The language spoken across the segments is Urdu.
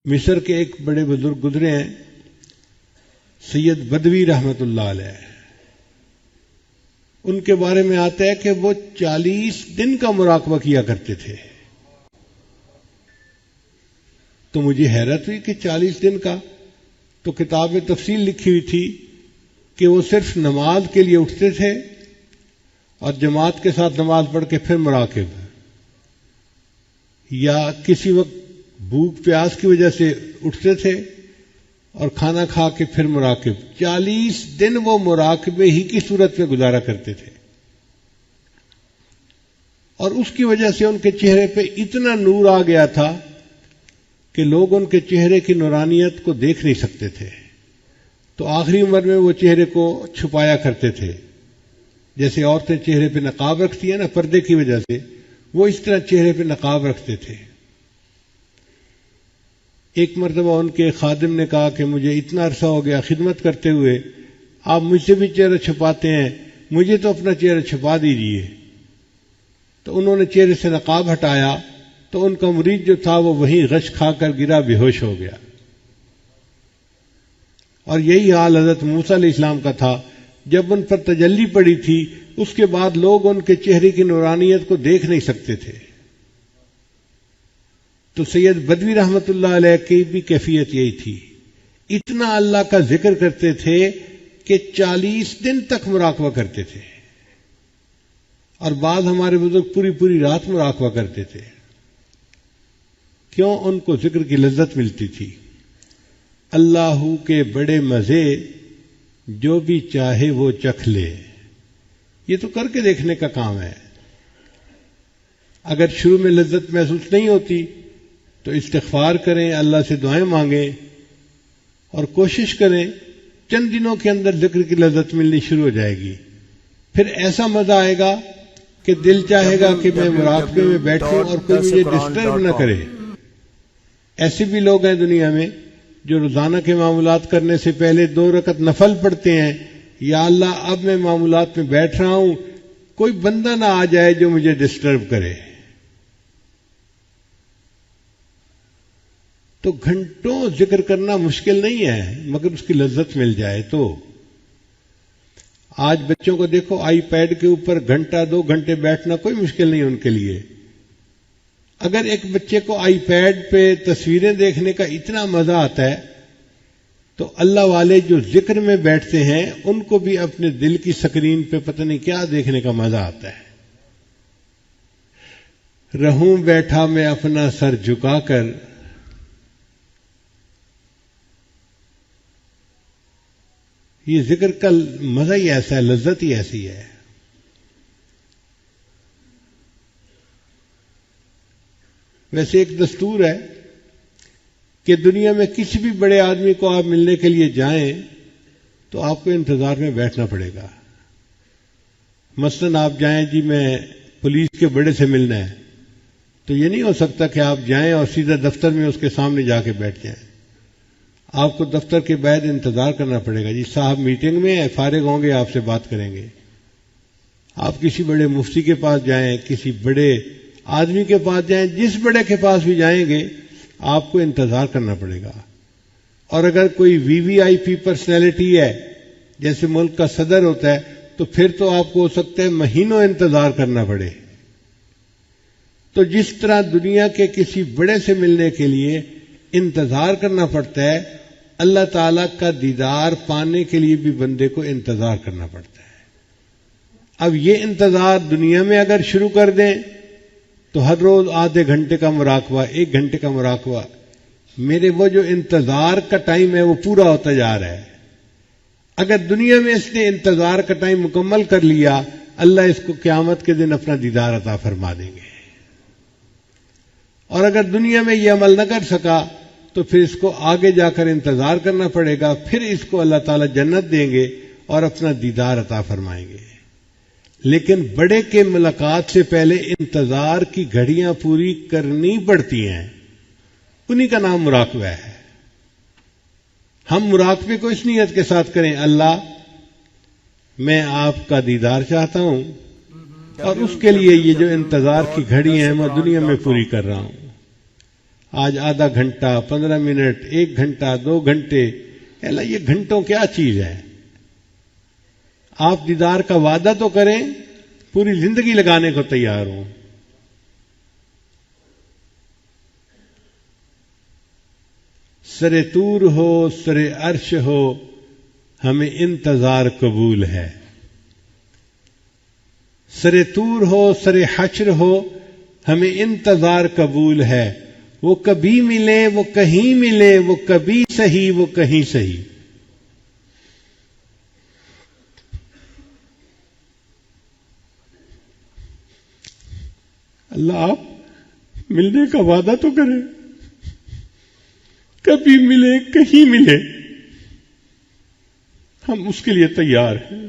مصر کے ایک بڑے بزرگ گزرے ہیں، سید بدوی رحمت اللہ علیہ، ان کے بارے میں آتا ہے کہ وہ 40 دن کا مراقبہ کیا کرتے تھے۔ تو مجھے حیرت ہوئی کہ 40 دن کا، تو کتاب میں تفصیل لکھی ہوئی تھی کہ وہ صرف نماز کے لیے اٹھتے تھے اور جماعت کے ساتھ نماز پڑھ کے پھر مراقب، یا کسی وقت بھوک پیاس کی وجہ سے اٹھتے تھے اور کھانا کھا کے پھر مراقب۔ 40 دن وہ مراقبے ہی کی صورت میں گزارا کرتے تھے، اور اس کی وجہ سے ان کے چہرے پہ اتنا نور آ گیا تھا کہ لوگ ان کے چہرے کی نورانیت کو دیکھ نہیں سکتے تھے۔ تو آخری عمر میں وہ چہرے کو چھپایا کرتے تھے، جیسے عورتیں چہرے پہ نقاب رکھتی ہیں نا پردے کی وجہ سے، وہ اس طرح چہرے پہ نقاب رکھتے تھے۔ ایک مرتبہ ان کے خادم نے کہا کہ مجھے اتنا عرصہ ہو گیا خدمت کرتے ہوئے، آپ مجھ سے بھی چہرہ چھپاتے ہیں، مجھے تو اپنا چہرہ چھپا دیجیے۔ تو انہوں نے چہرے سے نقاب ہٹایا تو ان کا مرید جو تھا وہ وہیں غش کھا کر گرا، بے ہوش ہو گیا۔ اور یہی حال حضرت موسیٰ علیہ السلام کا تھا، جب ان پر تجلی پڑی تھی اس کے بعد لوگ ان کے چہرے کی نورانیت کو دیکھ نہیں سکتے تھے۔ تو سید بدوی رحمت اللہ علیہ کی بھی کیفیت یہی تھی، اتنا اللہ کا ذکر کرتے تھے کہ 40 دن تک مراقبہ کرتے تھے، اور بعض ہمارے بزرگ پوری پوری رات مراقبہ کرتے تھے۔ کیوں؟ ان کو ذکر کی لذت ملتی تھی۔ اللہ کے بڑے مزے جو بھی چاہے وہ چکھ لے، یہ تو کر کے دیکھنے کا کام ہے۔ اگر شروع میں لذت محسوس نہیں ہوتی تو استغفار کریں، اللہ سے دعائیں مانگیں، اور کوشش کریں چند دنوں کے اندر ذکر کی لذت ملنی شروع ہو جائے گی۔ پھر ایسا مزہ آئے گا کہ دل چاہے گا کہ میں مراقبے میں بیٹھوں اور کوئی مجھے ڈسٹرب نہ کرے۔ ایسے بھی لوگ ہیں دنیا میں جو روزانہ کے معاملات کرنے سے پہلے 2 رکعت نفل پڑھتے ہیں، یا اللہ اب میں معاملات میں بیٹھ رہا ہوں، کوئی بندہ نہ آ جائے جو مجھے ڈسٹرب کرے۔ تو گھنٹوں ذکر کرنا مشکل نہیں ہے، مگر اس کی لذت مل جائے تو۔ آج بچوں کو دیکھو، آئی پیڈ کے اوپر گھنٹہ 2 گھنٹے بیٹھنا کوئی مشکل نہیں ان کے لیے۔ اگر ایک بچے کو آئی پیڈ پہ تصویریں دیکھنے کا اتنا مزہ آتا ہے، تو اللہ والے جو ذکر میں بیٹھتے ہیں ان کو بھی اپنے دل کی سکرین پہ پتہ نہیں کیا دیکھنے کا مزہ آتا ہے۔ رہوں بیٹھا میں اپنا سر جھکا کر، یہ ذکر کا مزہ ہی ایسا ہے، لذت ہی ایسی ہے۔ ویسے ایک دستور ہے کہ دنیا میں کسی بھی بڑے آدمی کو آپ ملنے کے لیے جائیں تو آپ کو انتظار میں بیٹھنا پڑے گا۔ مثلاً آپ جائیں جی میں پولیس کے بڑے سے ملنا ہے، تو یہ نہیں ہو سکتا کہ آپ جائیں اور سیدھا دفتر میں اس کے سامنے جا کے بیٹھ جائیں۔ آپ کو دفتر کے بعد انتظار کرنا پڑے گا، جی صاحب میٹنگ میں ہیں، فارغ ہوں گے آپ سے بات کریں گے۔ آپ کسی بڑے مفتی کے پاس جائیں، کسی بڑے آدمی کے پاس جائیں، جس بڑے کے پاس بھی جائیں گے آپ کو انتظار کرنا پڑے گا۔ اور اگر کوئی VVIP پرسنالٹی ہے، جیسے ملک کا صدر ہوتا ہے، تو پھر تو آپ کو ہو سکتا ہے مہینوں انتظار کرنا پڑے۔ تو جس طرح دنیا کے کسی بڑے سے ملنے کے لیے انتظار کرنا پڑتا ہے، اللہ تعالیٰ کا دیدار پانے کے لیے بھی بندے کو انتظار کرنا پڑتا ہے۔ اب یہ انتظار دنیا میں اگر شروع کر دیں تو ہر روز آدھے گھنٹے کا مراقبہ، 1 گھنٹے کا مراقبہ، میرے وہ جو انتظار کا ٹائم ہے وہ پورا ہوتا جا رہا ہے۔ اگر دنیا میں اس نے انتظار کا ٹائم مکمل کر لیا، اللہ اس کو قیامت کے دن اپنا دیدار عطا فرما دیں گے۔ اور اگر دنیا میں یہ عمل نہ کر سکا تو پھر اس کو آگے جا کر انتظار کرنا پڑے گا، پھر اس کو اللہ تعالیٰ جنت دیں گے اور اپنا دیدار عطا فرمائیں گے۔ لیکن بڑے کے ملاقات سے پہلے انتظار کی گھڑیاں پوری کرنی پڑتی ہیں، انہی کا نام مراقبہ ہے۔ ہم مراقبے کو اس نیت کے ساتھ کریں، اللہ میں آپ کا دیدار چاہتا ہوں اور اس کے لیے یہ جو انتظار کی گھڑی ہیں میں دنیا میں پوری کر رہا ہوں۔ آج آدھا گھنٹہ 15 منٹ 1 گھنٹہ 2 گھنٹے، اللہ یہ گھنٹوں کیا چیز ہے؟ آپ دیدار کا وعدہ تو کریں، پوری زندگی لگانے کو تیار ہوں۔ سر طور ہو سر عرش ہو ہمیں انتظار قبول ہے، سر طور ہو سر حشر ہو ہمیں انتظار قبول ہے، وہ کبھی ملے وہ کہیں ملے، وہ کبھی صحیح وہ کہیں صحیح۔ اللہ آپ ملنے کا وعدہ تو کریں، کبھی ملے کہیں ملے، ہم اس کے لیے تیار ہیں۔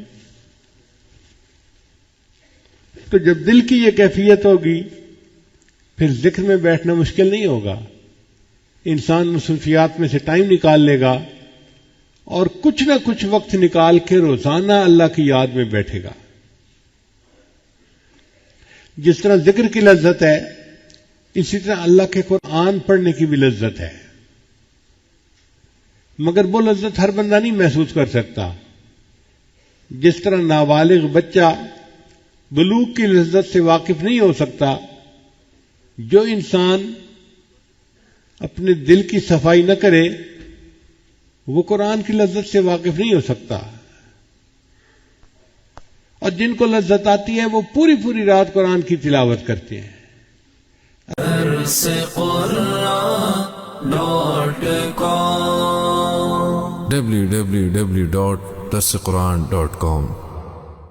تو جب دل کی یہ کیفیت ہوگی پھر ذکر میں بیٹھنا مشکل نہیں ہوگا، انسان مصروفیات میں سے ٹائم نکال لے گا اور کچھ نہ کچھ وقت نکال کے روزانہ اللہ کی یاد میں بیٹھے گا۔ جس طرح ذکر کی لذت ہے اسی طرح اللہ کے قرآن پڑھنے کی بھی لذت ہے، مگر وہ لذت ہر بندہ نہیں محسوس کر سکتا۔ جس طرح نابالغ بچہ بلوغ کی لذت سے واقف نہیں ہو سکتا، جو انسان اپنے دل کی صفائی نہ کرے وہ قرآن کی لذت سے واقف نہیں ہو سکتا، اور جن کو لذت آتی ہے وہ پوری پوری رات قرآن کی تلاوت کرتے ہیں۔ www.darsequran.com